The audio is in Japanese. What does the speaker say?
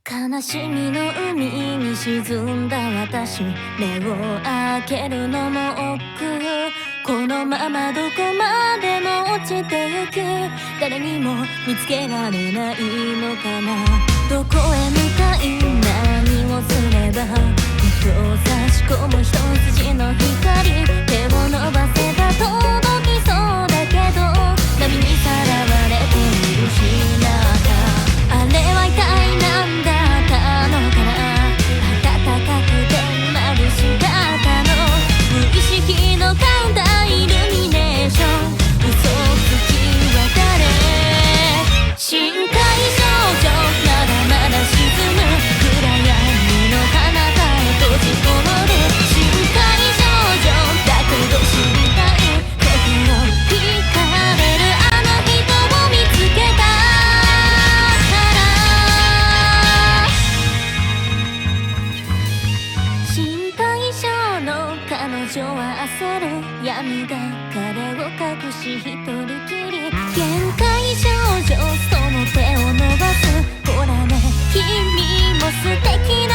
悲しみの海に沈んだ私、目を開けるのも億劫。このままどこまでも落ちてゆく。誰にも見つけられないのかな。どこへ向かい何をすれば糸を差し込む一筋の光。手を伸ばせば届きそうだけど、波にさらわれている日向。あれは一体何だったのかな。暖かくて眩しかったの。無意識のカウンターイルミネーション。嘘つきは誰。深海少女まだまだ沈む暗闇の彼方へ閉じこもる。深海少女だけど知りたい。心惹かれるあの人を見つけたから。心配性の彼女は焦る。闇が彼を隠し一人きり。限界少女その手を伸ばす。ほらね君も素敵な